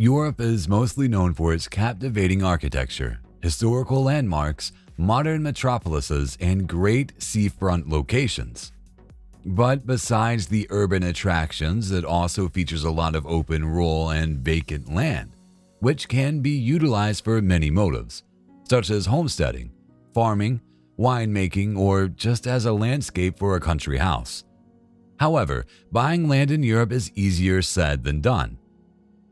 Europe is mostly known for its captivating architecture, historical landmarks, modern metropolises, and great seafront locations. But besides the urban attractions, it also features a lot of open, rural, and vacant land, which can be utilized for many motives, such as homesteading, farming, winemaking, or just as a landscape for a country house. However, buying land in Europe is easier said than done.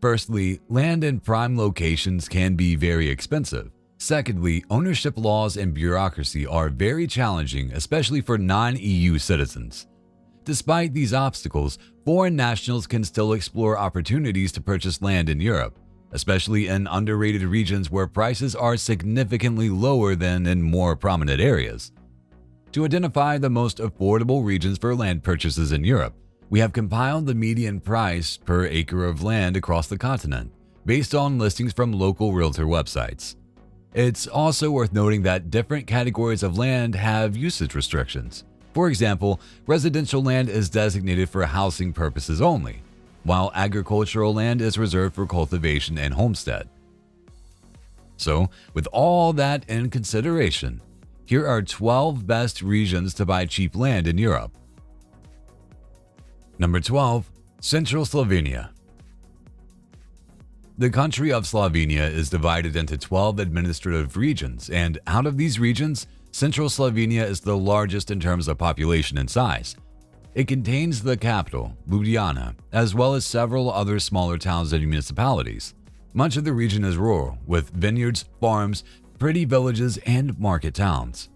Firstly, land in prime locations can be very expensive. Secondly, ownership laws and bureaucracy are very challenging, especially for non-EU citizens. Despite these obstacles, foreign nationals can still explore opportunities to purchase land in Europe, especially in underrated regions where prices are significantly lower than in more prominent areas. To identify the most affordable regions for land purchases in Europe, we have compiled the median price per acre of land across the continent, based on listings from local realtor websites. It's also worth noting that different categories of land have usage restrictions. For example, residential land is designated for housing purposes only, while agricultural land is reserved for cultivation and homestead. So, with all that in consideration, here are 12 best regions to buy cheap land in Europe. Number 12. Central Slovenia. The country of Slovenia is divided into 12 administrative regions, and out of these regions, Central Slovenia is the largest in terms of population and size. It contains the capital, Ljubljana, as well as several other smaller towns and municipalities. Much of the region is rural, with vineyards, farms, pretty villages, and market towns.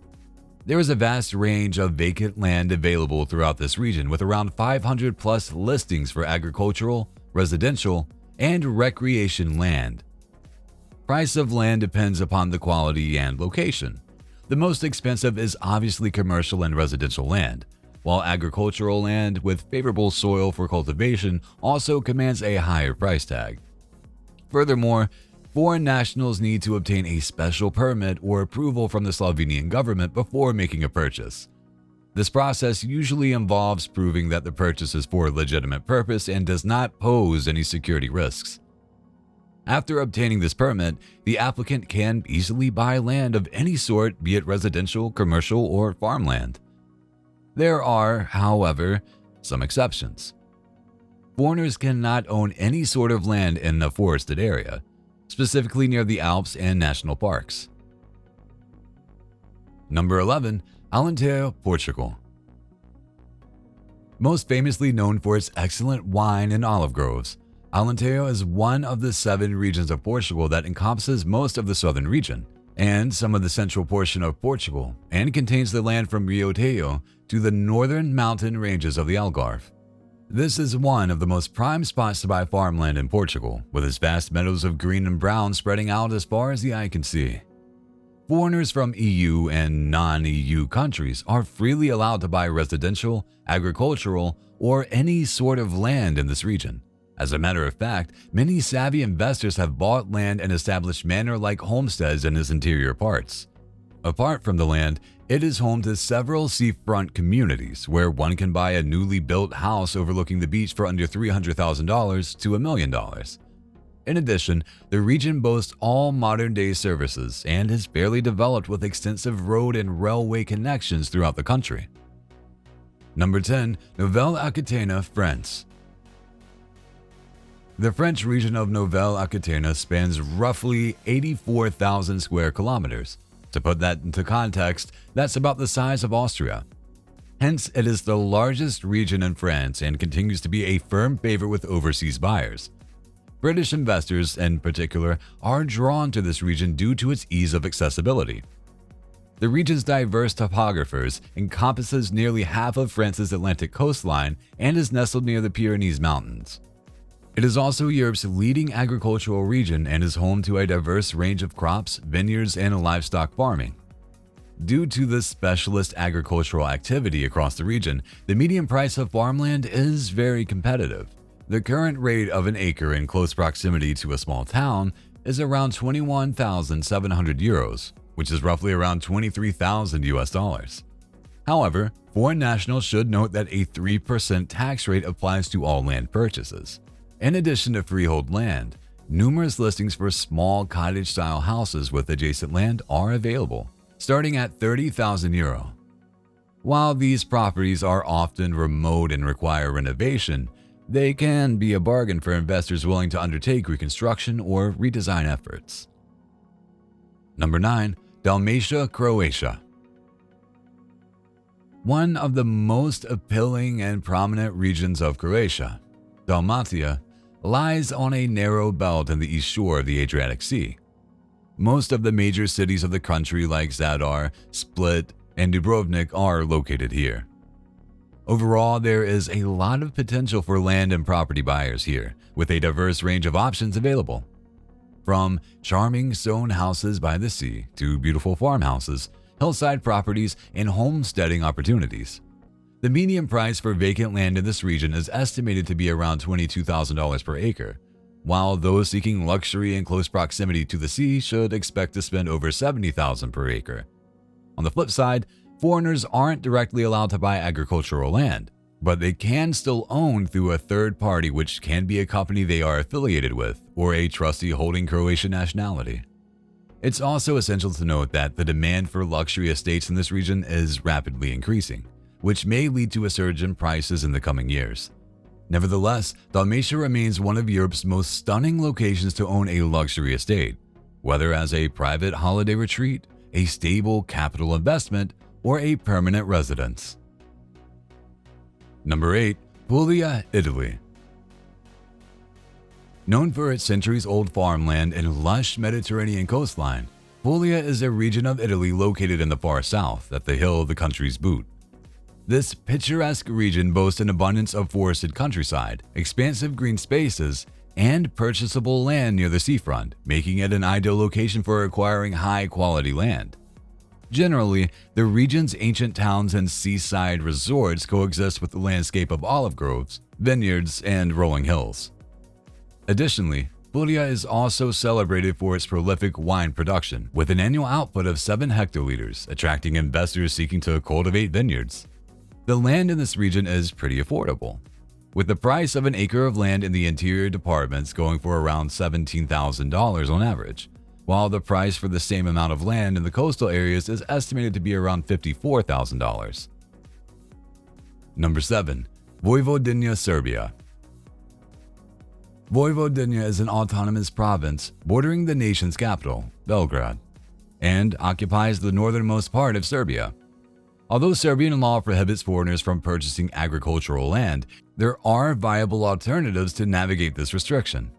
There is a vast range of vacant land available throughout this region, with around 500 plus listings for agricultural, residential, and recreation land. Price of land depends upon the quality and location. The most expensive is obviously commercial and residential land, while agricultural land with favorable soil for cultivation also commands a higher price tag. Furthermore, foreign nationals need to obtain a special permit or approval from the Slovenian government before making a purchase. This process usually involves proving that the purchase is for a legitimate purpose and does not pose any security risks. After obtaining this permit, the applicant can easily buy land of any sort, be it residential, commercial, or farmland. There are, however, some exceptions. Foreigners cannot own any sort of land in a forested area, specifically near the Alps and national parks. Number 11. Alentejo, Portugal. Most famously known for its excellent wine and olive groves, Alentejo is one of the 7 regions of Portugal that encompasses most of the southern region and some of the central portion of Portugal, and contains the land from Rio Tejo to the northern mountain ranges of the Algarve. This is one of the most prime spots to buy farmland in Portugal, with its vast meadows of green and brown spreading out as far as the eye can see. Foreigners from EU and non-EU countries are freely allowed to buy residential, agricultural, or any sort of land in this region. As a matter of fact, many savvy investors have bought land and established manor-like homesteads in its interior parts. Apart from the land, it is home to several seafront communities where one can buy a newly built house overlooking the beach for under $300,000 to $1 million. In addition, the region boasts all modern-day services and is fairly developed with extensive road and railway connections throughout the country. Number 10. Nouvelle-Aquitaine, France. The French region of Nouvelle-Aquitaine spans roughly 84,000 square kilometers. To put that into context, that's about the size of Austria. Hence, it is the largest region in France and continues to be a firm favorite with overseas buyers. British investors, in particular, are drawn to this region due to its ease of accessibility. The region's diverse topographers encompasses nearly half of France's Atlantic coastline and is nestled near the Pyrenees Mountains. It is also Europe's leading agricultural region and is home to a diverse range of crops, vineyards, and livestock farming. Due to the specialist agricultural activity across the region, the median price of farmland is very competitive. The current rate of an acre in close proximity to a small town is around 21,700 euros, which is roughly around 23,000 US dollars. However, foreign nationals should note that a 3% tax rate applies to all land purchases. In addition to freehold land, numerous listings for small cottage-style houses with adjacent land are available, starting at €30,000. While these properties are often remote and require renovation, they can be a bargain for investors willing to undertake reconstruction or redesign efforts. Number 9. Dalmatia, Croatia. One of the most appealing and prominent regions of Croatia, Dalmatia, lies on a narrow belt in the east shore of the Adriatic Sea. Most of the major cities of the country like Zadar, Split, and Dubrovnik are located here. Overall, there is a lot of potential for land and property buyers here, with a diverse range of options available. From charming stone houses by the sea to beautiful farmhouses, hillside properties, and homesteading opportunities. The median price for vacant land in this region is estimated to be around $22,000 per acre, while those seeking luxury in close proximity to the sea should expect to spend over $70,000 per acre. On the flip side, foreigners aren't directly allowed to buy agricultural land, but they can still own through a third party, which can be a company they are affiliated with or a trustee holding Croatian nationality. It's also essential to note that the demand for luxury estates in this region is rapidly increasing, which may lead to a surge in prices in the coming years. Nevertheless, Dalmatia remains one of Europe's most stunning locations to own a luxury estate, whether as a private holiday retreat, a stable capital investment, or a permanent residence. Number 8. Puglia, Italy. Known for its centuries-old farmland and lush Mediterranean coastline, Puglia is a region of Italy located in the far south, at the hill of the country's boot. This picturesque region boasts an abundance of forested countryside, expansive green spaces, and purchasable land near the seafront, making it an ideal location for acquiring high-quality land. Generally, the region's ancient towns and seaside resorts coexist with the landscape of olive groves, vineyards, and rolling hills. Additionally, Puglia is also celebrated for its prolific wine production, with an annual output of 7 hectoliters, attracting investors seeking to cultivate vineyards. The land in this region is pretty affordable, with the price of an acre of land in the interior departments going for around $17,000 on average, while the price for the same amount of land in the coastal areas is estimated to be around $54,000. Number 7. Vojvodina, Serbia. Vojvodina is an autonomous province bordering the nation's capital, Belgrade, and occupies the northernmost part of Serbia. Although Serbian law prohibits foreigners from purchasing agricultural land, there are viable alternatives to navigate this restriction.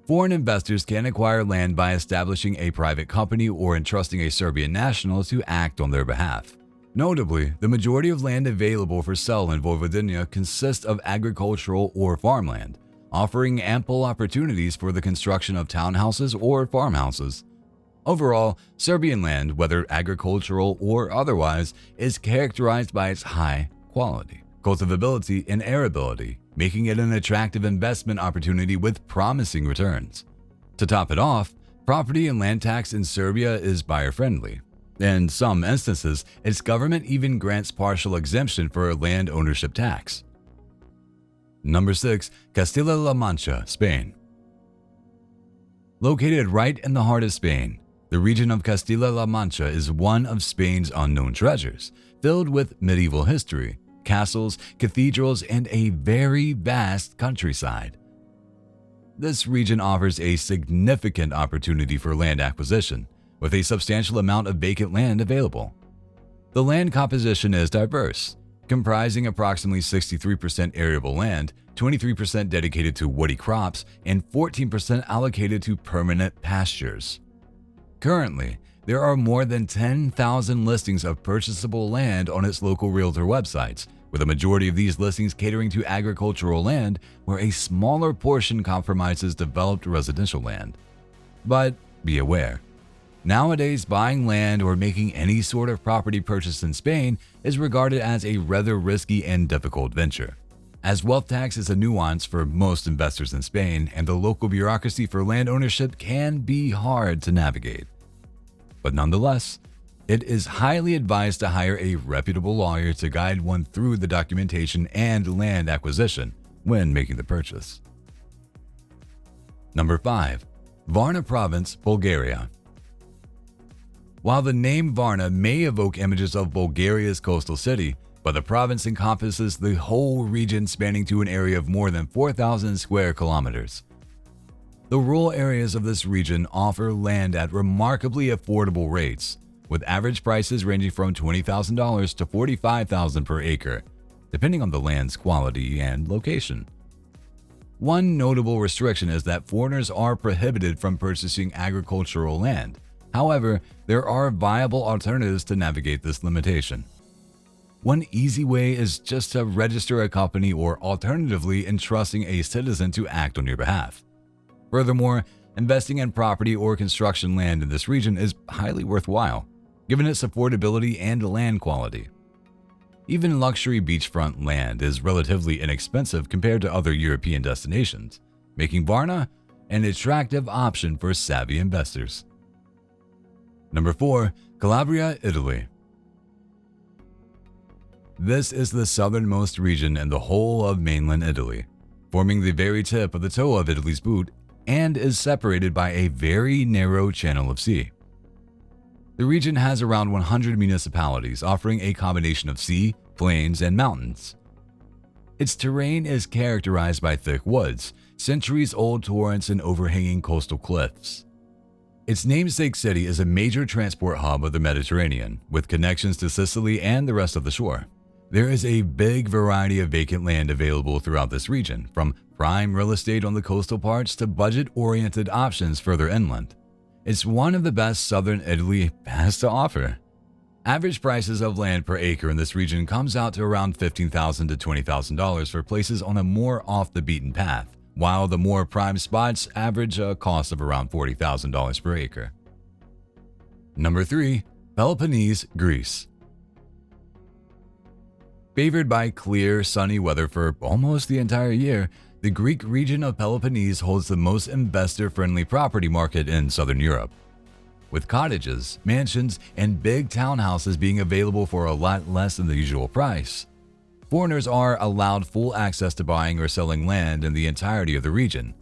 Foreign investors can acquire land by establishing a private company or entrusting a Serbian national to act on their behalf. Notably, the majority of land available for sale in Vojvodina consists of agricultural or farmland, offering ample opportunities for the construction of townhouses or farmhouses. Overall, Serbian land, whether agricultural or otherwise, is characterized by its high quality, cultivability, and arability, making it an attractive investment opportunity with promising returns. To top it off, property and land tax in Serbia is buyer-friendly. In some instances, its government even grants partial exemption for land ownership tax. Number 6. Castilla-La Mancha, Spain. Located right in the heart of Spain, the region of Castilla-La Mancha is one of Spain's unknown treasures, filled with medieval history, castles, cathedrals, and a very vast countryside. This region offers a significant opportunity for land acquisition, with a substantial amount of vacant land available. The land composition is diverse, comprising approximately 63% arable land, 23% dedicated to woody crops, and 14% allocated to permanent pastures. Currently, there are more than 10,000 listings of purchasable land on its local realtor websites, with a majority of these listings catering to agricultural land, where a smaller portion compromises developed residential land. But be aware, nowadays buying land or making any sort of property purchase in Spain is regarded as a rather risky and difficult venture, as wealth tax is a nuance for most investors in Spain, and the local bureaucracy for land ownership can be hard to navigate. But nonetheless, it is highly advised to hire a reputable lawyer to guide one through the documentation and land acquisition when making the purchase. Number 5. Varna Province, Bulgaria. While the name Varna may evoke images of Bulgaria's coastal city, but the province encompasses the whole region spanning to an area of more than 4,000 square kilometers. The rural areas of this region offer land at remarkably affordable rates, with average prices ranging from $20,000 to $45,000 per acre, depending on the land's quality and location. One notable restriction is that foreigners are prohibited from purchasing agricultural land. However, there are viable alternatives to navigate this limitation. One easy way is just to register a company or alternatively entrusting a citizen to act on your behalf. Furthermore, investing in property or construction land in this region is highly worthwhile, given its affordability and land quality. Even luxury beachfront land is relatively inexpensive compared to other European destinations, making Varna an attractive option for savvy investors. Number 4. Calabria, Italy. This is the southernmost region in the whole of mainland Italy, forming the very tip of the toe of Italy's boot and is separated by a very narrow channel of sea. The region has around 100 municipalities offering a combination of sea, plains, and mountains. Its terrain is characterized by thick woods, centuries-old torrents, and overhanging coastal cliffs. Its namesake city is a major transport hub of the Mediterranean, with connections to Sicily and the rest of the shore. There is a big variety of vacant land available throughout this region, from prime real estate on the coastal parts to budget-oriented options further inland. It's one of the best southern Italy has to offer. Average prices of land per acre in this region comes out to around $15,000 to $20,000 for places on a more off-the-beaten path, while the more prime spots average a cost of around $40,000 per acre. Number 3. Peloponnese, Greece. Favored by clear, sunny weather for almost the entire year, the Greek region of Peloponnese holds the most investor-friendly property market in southern Europe. With cottages, mansions, and big townhouses being available for a lot less than the usual price. Foreigners are allowed full access to buying or selling land in the entirety of the region,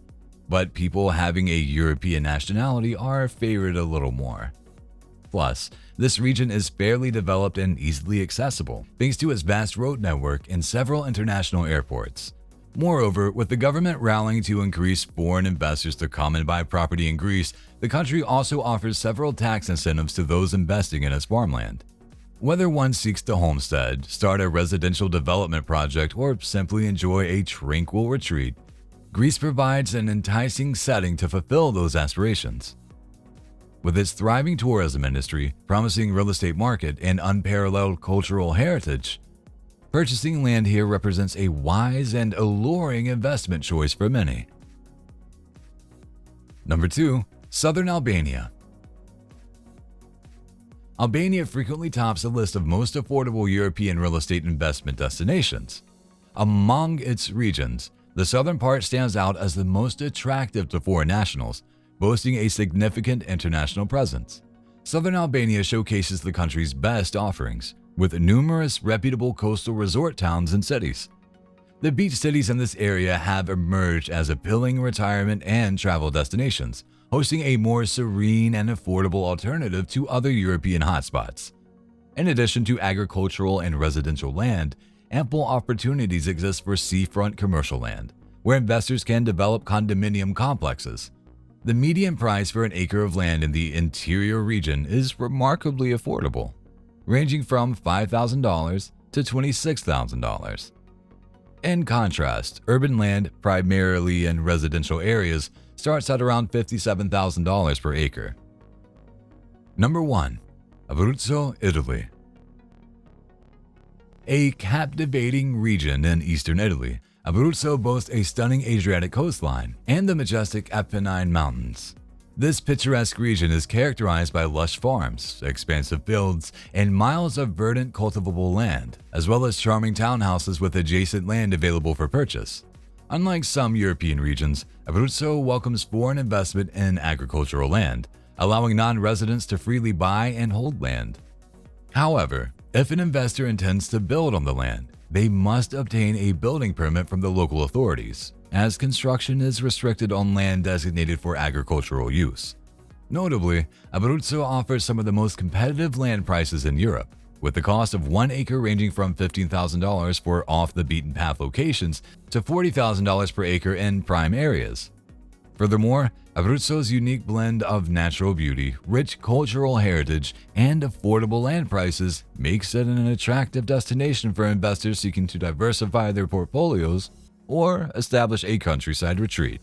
but people having a European nationality are favored a little more. Plus, this region is fairly developed and easily accessible, thanks to its vast road network and several international airports. Moreover, with the government rallying to increase foreign investors to come and buy property in Greece, the country also offers several tax incentives to those investing in its farmland. Whether one seeks to homestead, start a residential development project, or simply enjoy a tranquil retreat, Greece provides an enticing setting to fulfill those aspirations. With its thriving tourism industry, promising real estate market, and unparalleled cultural heritage, purchasing land here represents a wise and alluring investment choice for many. Number 2. Southern Albania. Albania frequently tops the list of most affordable European real estate investment destinations. Among its regions, the southern part stands out as the most attractive to foreign nationals, boasting a significant international presence. Southern Albania showcases the country's best offerings, with numerous reputable coastal resort towns and cities. The beach cities in this area have emerged as appealing retirement and travel destinations, hosting a more serene and affordable alternative to other European hotspots. In addition to agricultural and residential land, ample opportunities exist for seafront commercial land, where investors can develop condominium complexes. The median price for an acre of land in the interior region is remarkably affordable, ranging from $5,000 to $26,000. In contrast, urban land, primarily in residential areas, starts at around $57,000 per acre. Number 1. Abruzzo, Italy. A captivating region in eastern Italy, Abruzzo boasts a stunning Adriatic coastline and the majestic Apennine Mountains. This picturesque region is characterized by lush farms, expansive fields, and miles of verdant cultivable land, as well as charming townhouses with adjacent land available for purchase. Unlike some European regions, Abruzzo welcomes foreign investment in agricultural land, allowing non-residents to freely buy and hold land. However, if an investor intends to build on the land, they must obtain a building permit from the local authorities, as construction is restricted on land designated for agricultural use. Notably, Abruzzo offers some of the most competitive land prices in Europe, with the cost of 1 acre ranging from $15,000 for off-the-beaten-path locations to $40,000 per acre in prime areas. Furthermore, Abruzzo's unique blend of natural beauty, rich cultural heritage, and affordable land prices makes it an attractive destination for investors seeking to diversify their portfolios or establish a countryside retreat.